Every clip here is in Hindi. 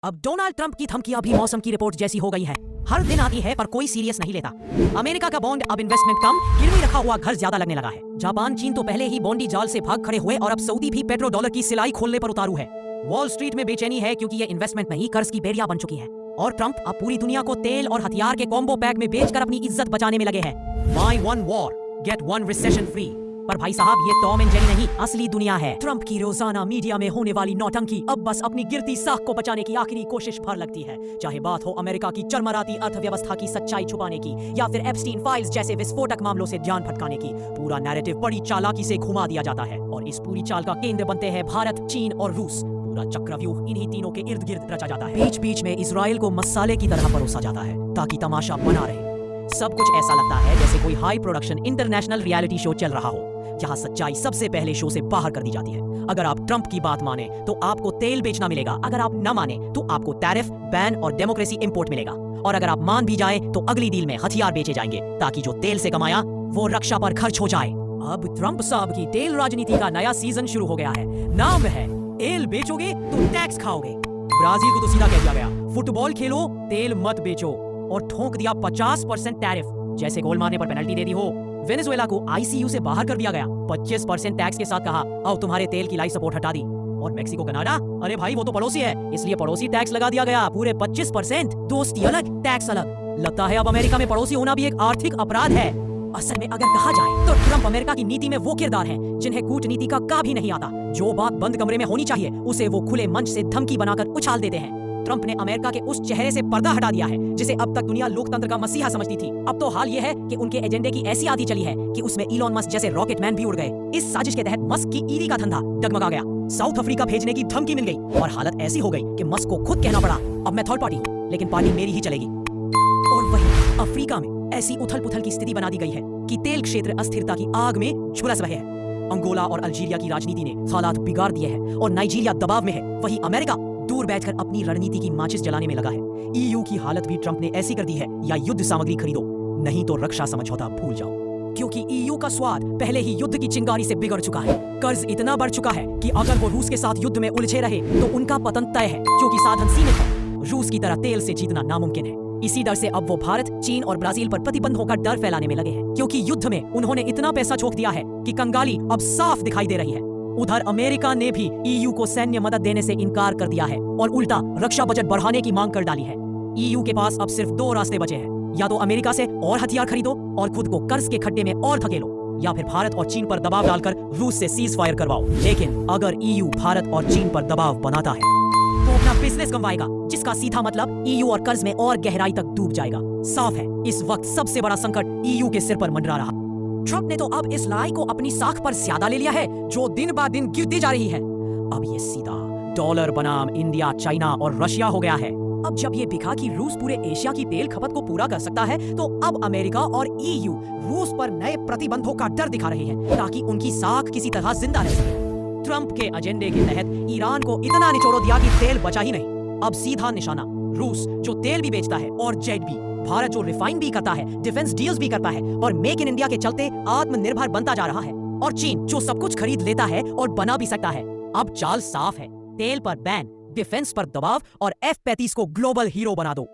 अब डोनाल्ड ट्रंप की धमकियां भी मौसम की रिपोर्ट जैसी हो गई है। हर दिन आती है पर कोई सीरियस नहीं लेता। अमेरिका का बॉन्ड अब इन्वेस्टमेंट कम, गिरवी रखा हुआ घर ज्यादा लगने लगा है। जापान चीन तो पहले ही बॉन्डी जाल से भाग खड़े हुए और अब सऊदी भी पेट्रो डॉलर की सिलाई खोलने पर उतारू है। वॉल स्ट्रीट में बेचैनी है क्योंकि ये इन्वेस्टमेंट नहीं कर्ज की बेड़िया बन चुकी है और ट्रंप अब पूरी दुनिया को तेल और हथियार के कॉम्बो पैक में बेचकर अपनी इज्जत बचाने में लगे हैं। Buy one war, get one recession free। पर भाई साहब ये टॉम एंड जेरी नहीं, असली दुनिया है। ट्रंप की रोजाना मीडिया में होने वाली नौटंकी अब बस अपनी गिरती साख को बचाने की आखिरी कोशिश भर लगती है। चाहे बात हो अमेरिका की चरमराती अर्थव्यवस्था की सच्चाई छुपाने की या फिर एप्स्टीन फाइल्स जैसे विस्फोटक मामलों से जान भटकाने की, पूरा नैरेटिव बड़ी चालाकी से घुमा दिया जाता है और इस पूरी चाल का केंद्र बनते हैं भारत, चीन और रूस। पूरा चक्रव्यूह इन्हीं तीनों के इर्द गिर्द रचा जाता है। बीच बीच में इजराइल को मसाले की तरह परोसा जाता है ताकि तमाशा बना रहे। सब कुछ ऐसा लगता है जैसे कोई high production international reality show चल रहा हो, जहां सच्चाई सबसे पहले शो से बाहर कर दी जाती है। अगर आप ट्रंप की बात माने तो आपको तेल बेचना मिलेगा, अगर आप न माने तो आपको टैरिफ, बैन और डेमोक्रेसी इंपोर्ट मिलेगा, और अगर आप मान भी जाए तो अगली डील में हथियार बेचे जाएंगे ताकि जो तेल से कमाया वो रक्षा पर खर्च हो जाए। अब ट्रंप साहब की तेल राजनीति का नया सीजन शुरू हो गया है। नाम है तेल बेचोगे तो टैक्स खाओगे। ब्राजील को तो सीधा कह दिया गया, फुटबॉल खेलो तेल मत बेचो, और ठोक दिया 50% टैरिफ, जैसे गोल मारने पर पेनल्टी दे दी हो। वेनेजुएला को आईसीयू से बाहर कर दिया गया 25% टैक्स के साथ, कहा अब तुम्हारे तेल की लाइफ सपोर्ट हटा दी। और मेक्सिको, कनाडा, अरे भाई वो तो पड़ोसी है इसलिए पड़ोसी टैक्स लगा दिया गया पूरे 25%। दोस्ती अलग, टैक्स अलग। लगता है अब अमेरिका में पड़ोसी होना भी एक आर्थिक अपराध है। असल में अगर कहा जाए तो ट्रंप अमेरिका की नीति में वो किरदार हैं जिन्हें कूटनीति का भी नहीं आता। जो बात बंद कमरे में होनी चाहिए उसे वो खुले मंच से धमकी बनाकर उछाल देते हैं। ट्रंप ने अमेरिका के उस चेहरे से पर्दा हटा दिया है जिसे अब तक दुनिया लोकतंत्र का मसीहा समझती थी। अब तो हाल ये है कि उनके एजेंडे की ऐसी आदि चली है कि उसमें इलॉन मस्क जैसे रॉकेट मैन भी उड़ गए। इस साजिश के तहत मस्क की ईडी का धंधा डगमगा गया, साउथ अफ्रीका भेजने की धमकी मिल गई और हालत ऐसी हो गई कि मस्क को खुद कहना पड़ा, अब मैं थर्ड पार्टी हूँ लेकिन पार्टी मेरी ही चलेगी। और वहीं अफ्रीका में ऐसी उथल पुथल की स्थिति बना दी गई है कि तेल क्षेत्र अस्थिरता की आग में झुलस रहे हैं। अंगोला और अल्जीरिया की राजनीति ने हालात बिगाड़ दिए हैं और नाइजीरिया दबाव में है। वहीं अमेरिका दूर बैठकर अपनी रणनीति की माचिस जलाने में लगा है। ईयू की हालत भी ट्रंप ने ऐसी कर दी है, या युद्ध सामग्री खरीदो नहीं तो रक्षा समझौता भूल जाओ। क्योंकि ईयू का स्वाद पहले ही युद्ध की चिंगारी से बिगड़ चुका है। कर्ज इतना बढ़ चुका है कि अगर वो रूस के साथ युद्ध में उलझे रहे तो उनका पतन तय है, क्योंकि साधन सीमित है। रूस की तरह तेल से जीतना नामुमकिन है। इसी डर से अब वो भारत, चीन और ब्राजील पर प्रतिबंधों का डर फैलाने में लगे हैं, क्योंकि युद्ध में उन्होंने इतना पैसा झोंक दिया है कि कंगाली अब साफ दिखाई दे रही है। उधर अमेरिका ने भी ईयू को सैन्य मदद देने से इनकार कर दिया है और उल्टा रक्षा बजट बढ़ाने की मांग कर डाली है। ईयू के पास अब सिर्फ 2 रास्ते बचे हैं, या तो अमेरिका से और हथियार खरीदो और खुद को कर्ज के खड्डे में और धकेलो, या फिर भारत और चीन पर दबाव डालकर रूस से सीज फायर करवाओ। लेकिन अगर ईयू भारत और चीन पर दबाव बनाता है तो अपना बिजनेस गंवाएगा, जिसका सीधा मतलब ईयू और कर्ज में और गहराई तक डूब जाएगा। साफ है इस वक्त सबसे बड़ा संकट ईयू के सिर पर मंडरा रहा। ट्रंप ने तो अब इस लड़ाई को अपनी साख पर ज्यादा ले लिया है जो दिन ब दिन गिरती जा रही है। अब ये सीधा डॉलर बनाम इंडिया, चाइना और रशिया हो गया है। अब जब ये दिखा कि रूस पूरे एशिया की तेल खपत को पूरा कर सकता है तो अब अमेरिका और ईयू रूस पर नए प्रतिबंधों का डर दिखा रहे हैं ताकि उनकी साख किसी तरह जिंदा रह सके। ट्रंप के एजेंडे के तहत ईरान को इतना निचोड़ दिया कि तेल बचा ही नहीं। अब सीधा निशाना रूस, जो तेल भी बेचता है और जेट भी। भारत, जो रिफाइन भी करता है, डिफेंस डील्स भी करता है और मेक इन इंडिया के चलते आत्मनिर्भर बनता जा रहा है। और चीन, जो सब कुछ खरीद लेता है और बना भी सकता है। अब चाल साफ है, तेल पर बैन, डिफेंस पर दबाव और F-35 को ग्लोबल हीरो बना दो।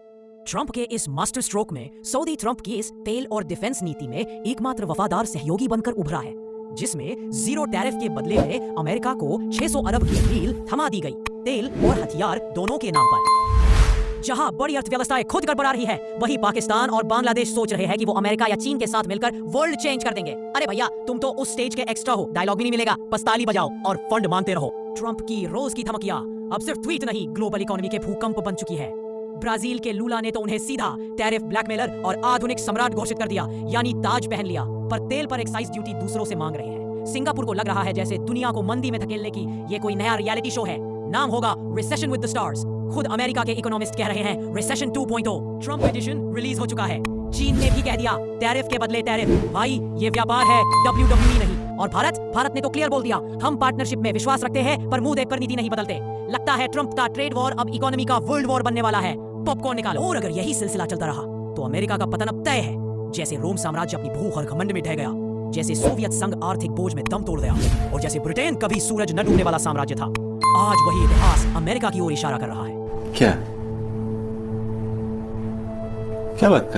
ट्रंप के इस मास्टर स्ट्रोक में सऊदी ट्रंप की इस तेल और डिफेंस नीति में एकमात्र वफादार सहयोगी बनकर उभरा है, जिसमें जीरो टैरिफ के बदले में अमेरिका को 600 अरब की डील थमा दी गई, तेल और हथियार दोनों के नाम पर। जहां बड़ी अर्थव्यवस्थाएं खुद गड़बड़ा रही है, वहीं पाकिस्तान और बांग्लादेश सोच रहे हैं कि वो अमेरिका या चीन के साथ मिलकर वर्ल्ड चेंज कर देंगे। अरे भैया, तुम तो उस स्टेज के एक्स्ट्रा हो, डायलॉग भी नहीं मिलेगा, बस ताली बजाओ और फंड मांगते रहो। ट्रंप की रोज की धमकियां अब सिर्फ ट्वीट नहीं, ग्लोबल इकोनॉमी के भूकंप बन चुकी है। ब्राजील के लूला ने तो उन्हें सीधा टैरिफ, ब्लैकमेलर और आधुनिक सम्राट घोषित कर दिया, यानी ताज पहन लिया, पर तेल पर एक्साइज ड्यूटी दूसरों से मांग रहे हैं। सिंगापुर को लग रहा है जैसे दुनिया को मंदी में धकेलने की ये कोई नया रियलिटी शो है। नाम होगा रिसेशन विद द स्टार्स। खुद अमेरिका के इकोनॉमिस्ट कह रहे हैं रिसेशन 2.0। ट्रंप एडिशन रिलीज हो चुका है। चीन ने भी कह दिया टैरिफ के बदले टैरिफ। भाई ये व्यापार है, WWE नहीं। और भारत ने तो क्लियर बोल दिया, हम पार्टनरशिप में विश्वास रखते हैं पर मुंह देखकर नीति नहीं बदलते। लगता है ट्रंप का ट्रेड वॉर अब इकोनॉमी का वर्ल्ड वॉर बनने वाला है। पॉपकॉर्न निकालो। और अगर यही सिलसिला चलता रहा तो अमेरिका का पतन अब तय है। जैसे रोम साम्राज्य अपनी भूख और घमंड में ढह गया, जैसे सोवियत संघ आर्थिक बोझ में दम तोड़ गया, और जैसे ब्रिटेन कभी सूरज न डूबने वाला साम्राज्य था, आज वही इतिहास अमेरिका की ओर इशारा कर रहा है। क्या क्या बात कर